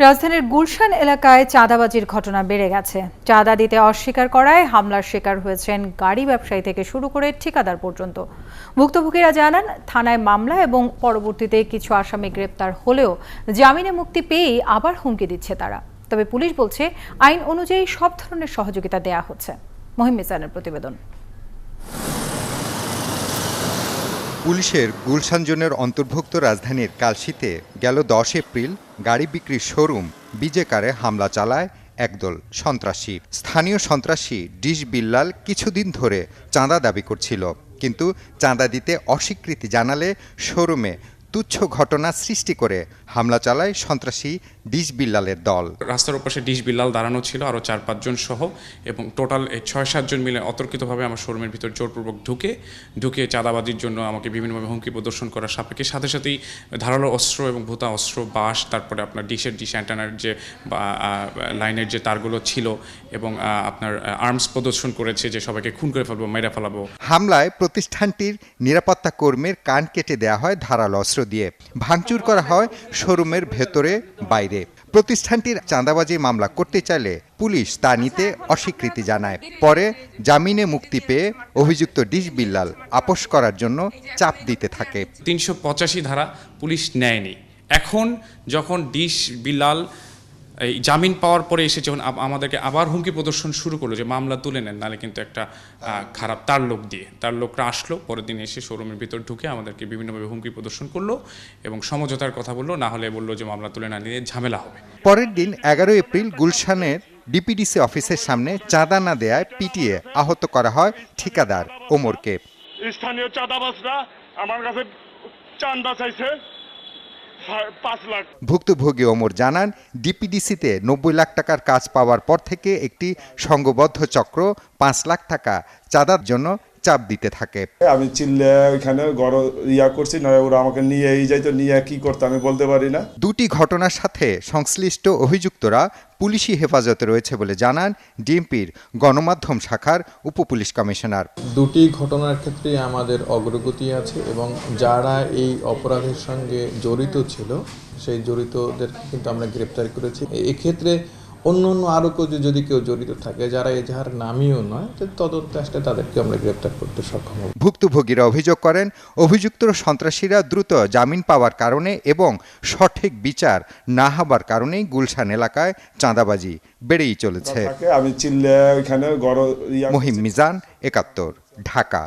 রাজধানীর গুলশান এলাকায় চাঁদাবাজির ঘটনা বেড়ে গেছে। চাঁদা দিতে অস্বীকার করায় হামলার শিকার হয়েছেন গাড়ি ব্যবসায়ী থেকে শুরু করে ঠিকাদার পর্যন্ত। ভুক্তভোগীরা জানান, থানায় মামলা এবং পরবর্তীতে কিছু আসামি গ্রেপ্তার হলেও জামিনে মুক্তি পেয়েই আবার হুমকি দিচ্ছে তারা। তবে পুলিশ বলছে, আইন অনুযায়ী সব ধরনের সহযোগিতা দেয়া হচ্ছে। মহিম মিজানের প্রতিবেদন। পুলিশের গুলশান জোনের অন্তর্ভুক্ত রাজধানীর কালশিতে গেল 10 এপ্রিল গাড়ি বিক্রির শোরুম বিজেকারে হামলা চালায় একদল সন্ত্রাসী। স্থানীয় সন্ত্রাসী ডিশ বিল্লাল কিছুদিন ধরে চাঁদা দাবি করছিল, কিন্তু চাঁদা দিতে অস্বীকৃতি জানালে শোরুমে তুচ্ছ ঘটনা সৃষ্টি করে হামলা চালায় সন্ত্রাসী ডিশ বিল্লালের দল। রাস্তার ওপাশে ডিশ বিল্লাল দাঁড়ানো ছিল আরও 4-5 জন সহ, এবং টোটাল 6-7 জন মিলে অতর্কিতভাবে আমার শোরুমের ভিতর জোরপূর্বক ঢুকে চাঁদাবাজির জন্য আমাকে বিভিন্নভাবে হুমকি প্রদর্শন করার সাপেক্ষে সাথে সাথেই ধারালো অস্ত্র এবং ভোঁতা অস্ত্র, বাঁশ, তারপরে আপনার ডিশ অ্যান্টেনার যে লাইনের যে তারগুলো ছিল, এবং আপনার আর্মস প্রদর্শন করেছে যে সবাইকে খুন করে ফেলবো, মেরে ফেলাবো। হামলায় প্রতিষ্ঠানটির নিরাপত্তা কর্মীর কান কেটে দেওয়া হয় ধারালো অস্ত্র দিয়ে। ভাঙচুর করা হয় শোরুমের ভেতরে বাইরে। প্রতিষ্ঠানটির চাঁদাবাজি মামলা করতে চাইলে পুলিশ তা নিতে অস্বীকৃতি জানায়। পরে জামিনে মুক্তি পেয়ে অভিযুক্ত ডিশ বিল্লাল আপোস করার জন্য চাপ দিতে থাকে। 385 ধারা পুলিশ নেয়নি। এখন যখন ডিশ বিল্লাল এই জামিন পাওয়ার পরে এসে যখন আমাদেরকে আবার হুমকি প্রদর্শন শুরু করলো যে মামলা তুলে নেন, নাহলে কিন্তু একটা খারাপ তার লোকরা আসলো, পরের দিন এসে শোরুমের ভিতর ঢুকে আমাদেরকে বিভিন্নভাবে হুমকি প্রদর্শন করলো এবং সমঝোতার কথা বললো, না হলে বললো যে মামলা তুলে না নিয়ে ঝামেলা হবে। পরের দিন 11 এপ্রিল গুলশানের ডিপিডিসি অফিসের সামনে চাঁদা না দেয়ায় পিটিয়ে আহত করা হয় ঠিকাদার ওমরকে। স্থানীয় চাঁদাবাজরা আমার কাছে চাঁদা চাইছে 5 লাখ। ভুক্তভোগী ওমর জানান, ডিপিডিসিতে 90 লাখ টাকার কাজ পাওয়ার পর থেকে একটি সংঘবদ্ধ চক্র 5 লাখ টাকা চাঁদার জন্য চাপ দিতে থাকে। আমি চিল্লে ওইখানে করছি, নয় ওরা আমাকে নিয়ে যাইতো, নিয়ে কি করতে আমি বলতে পারি না। দুটি ঘটনার সাথে সংশ্লিষ্ট অভিযুক্তরা পুলিশি হেফাজতে রয়েছে বলে জানান ডিএমপির গণমাধ্যম শাখার উপপুলিশ কমিশনার। দুটি ঘটনার ক্ষেত্রে আমাদের অগ্রগতি আছে এবং যারা এই অপরাধের সঙ্গে জড়িত ছিল সেই জড়িতদের কিন্তু আমরা গ্রেপ্তার করেছি। এক্ষেত্রে অন্য আরও যদি কেউ জড়িত থাকে যারা এজাহার নামীয় নয়, তদন্তে আসলে তাদেরকে আমরা গ্রেপ্তার করতে সক্ষম হব। ভুক্তভোগীরা অভিযোগ করেন, অভিযুক্ত সন্ত্রাসীরা দ্রুত জামিন পাওয়ার কারণে এবং সঠিক বিচার না হবার কারণেই গুলশান এলাকায় চাঁদাবাজি বেড়েই চলেছে। আমি চিল্লে ওইখানে মহিম মিজান, 71, ঢাকা।